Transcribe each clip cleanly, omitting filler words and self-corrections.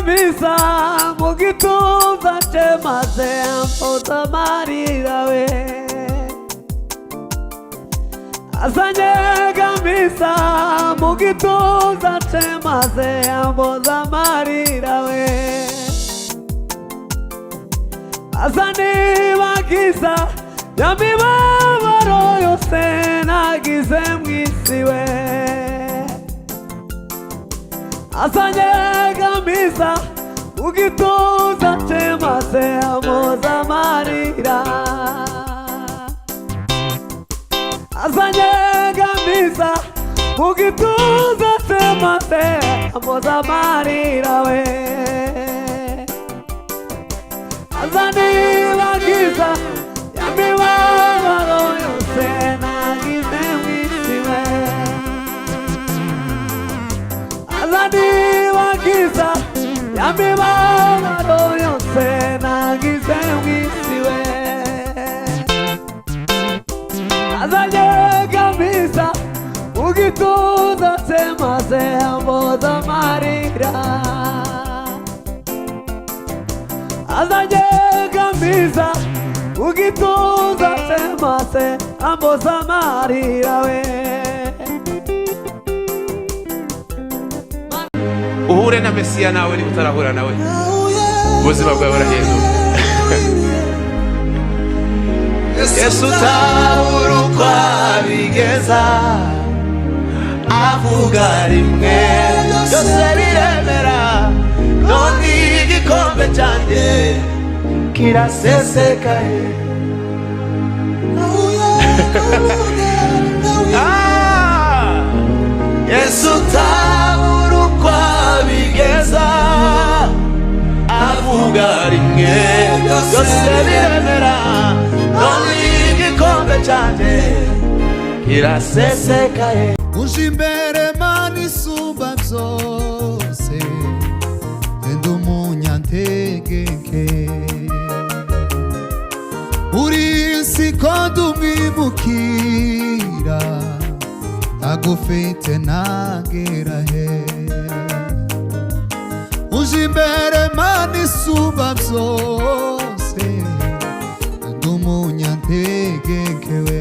kabisa mu gituza cye maze ampoza amarira we. Azanye kabisa mu gituza cye maze ampoza amarira we. Azanibagiza ya mibabaro yose nagize mw'isi we. Azanyegamiza mu gituza cye maze ampoza amarira. Azanyegamiza mu gituza cye maze ampoza amarira we. Azanibagiza ya mibabaro yose nagize mw'isi we. Azanibagiza ya mibabaro yose nagize mw'isi we. Azanyegamiza mu gituza cye maze ampoza amarira. Azanyegamiza mu gituza cye maze ampoza amarira we. Uhure na Mesiya nawe ni utarahura nawe ubuzima bwawe burahinduka. Yesu tabura uko abigeza, avuga rimwe byose biremera, none igikombe cyanjye kirasesekaye. Yesu tabura uko abigeza, avuga rimwe byose biremera, none igikombe cyanjye kirasesekaye. Uje imbere Mana isumba byose, ndi umunyantegeke, uri isi ko ndi umwimukira, agufite nagera he. Uje imbere Mana isumba byose, ndi umunyantegeke we,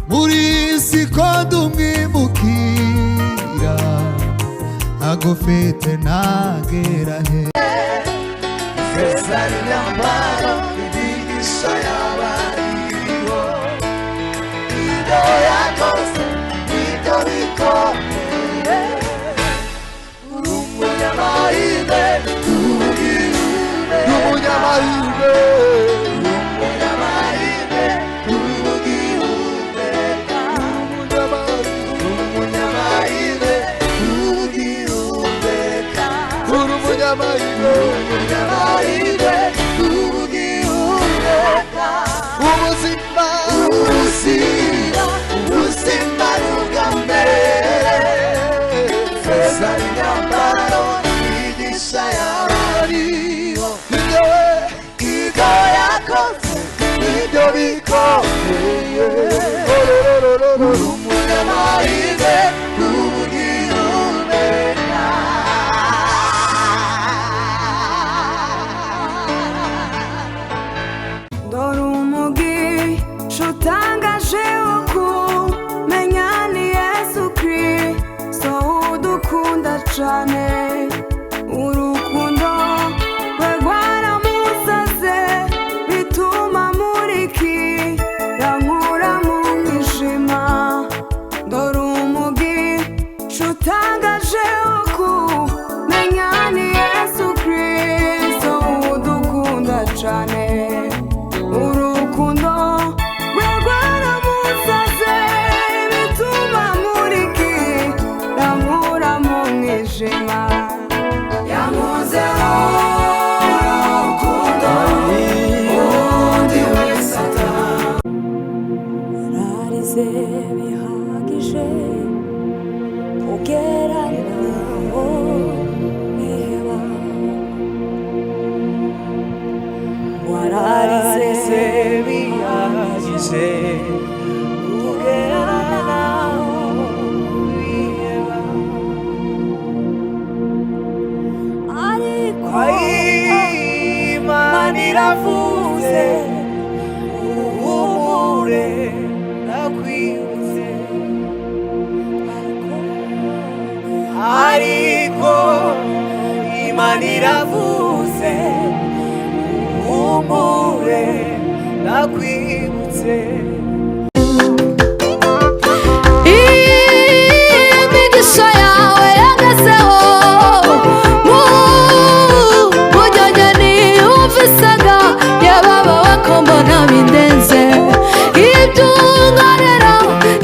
muri isi ko ndi umwimukira, agufite nagera he. Ifeza n'imyambaro imigisha y'abariho, ibyo yakoze nibyo bikomeye. Uri umunyamahirwe, umunyamahirwe, umunyamahirwe, ugihumeka, umunyamahirwe, ugihumeka, uri umunyamahirwe, umunyamahirwe, ugihumeka. Ubuzima, ubuzima, ubuzima n'ubwambere, feza n'imyambaro imigisha y'abariho, ibyo yakoze nibyo bikomeye. Uri umunyamahirwe, ugihumeka. Dore umugisha utangaje wo kumenya ni Yesu Kristo udukunda cane. Urukundo rwe rwaramusaze, bituma murikira nkura mu mwijima. Dore umugisha utangaje wo kumenya ni Yesu Kristo udukunda cane. Urukundo rwe rwaramusaze, bituma murikira nkura mu mwijima. Yamuzeho urukundo undi wese ataha. Nararize bihagije ugera naho iheba. Wararize bihagije ugera naho iheba. iravuze uhumure ndakwibutse ariko Imana iravuze uhumure ndakwibutse imigisha yawe yangezeho mujyanye niyumvisaga yababawe ko mbona bindenze ibyo unkorera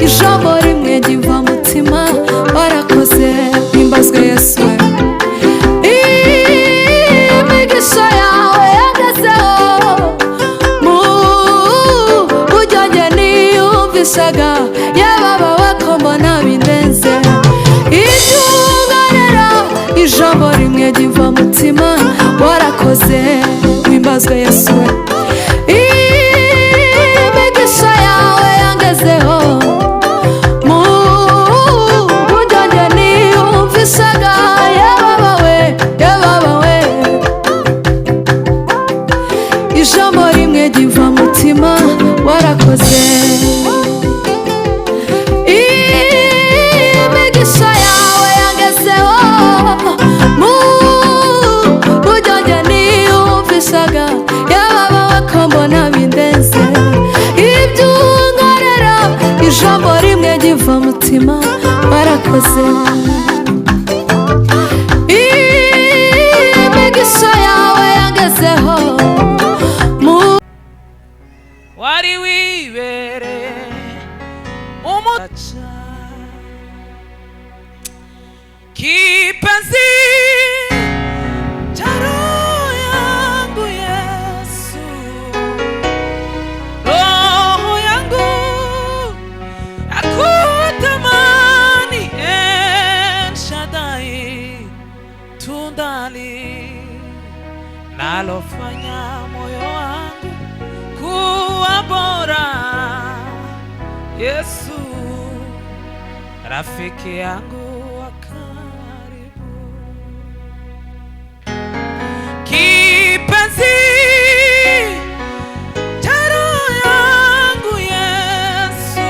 ijambo rimwe ryumva mutima warakoze himbazwe Yesu imigisha yawe yangezeho mujyanye niyumvisaga yababawe ko mbona bindenze ibyo unkorera ijambo rimwe ryumva mutima warakoze himbazwe Yesu imigisha yawe yangezeho mujyanye niyumvisaga yababawe ijambo rimwe ryumva mutima warakoze imigisha yawe yangezeho mujyanye niyumvisaga yababawe ko mbona bindenze ibyo unkorera ijambo rimwe ryumva mutima warakoze imigisha yawe yangezeho wari wibereye umuca kipenzi cha roho yangu Yesu, roho yangu yakutamani El Shaddai, tundali nalofanya moyo wangu kuwa bora. Yesu rafiki yangu wa karibu, kipenzi cha roho yangu Yesu.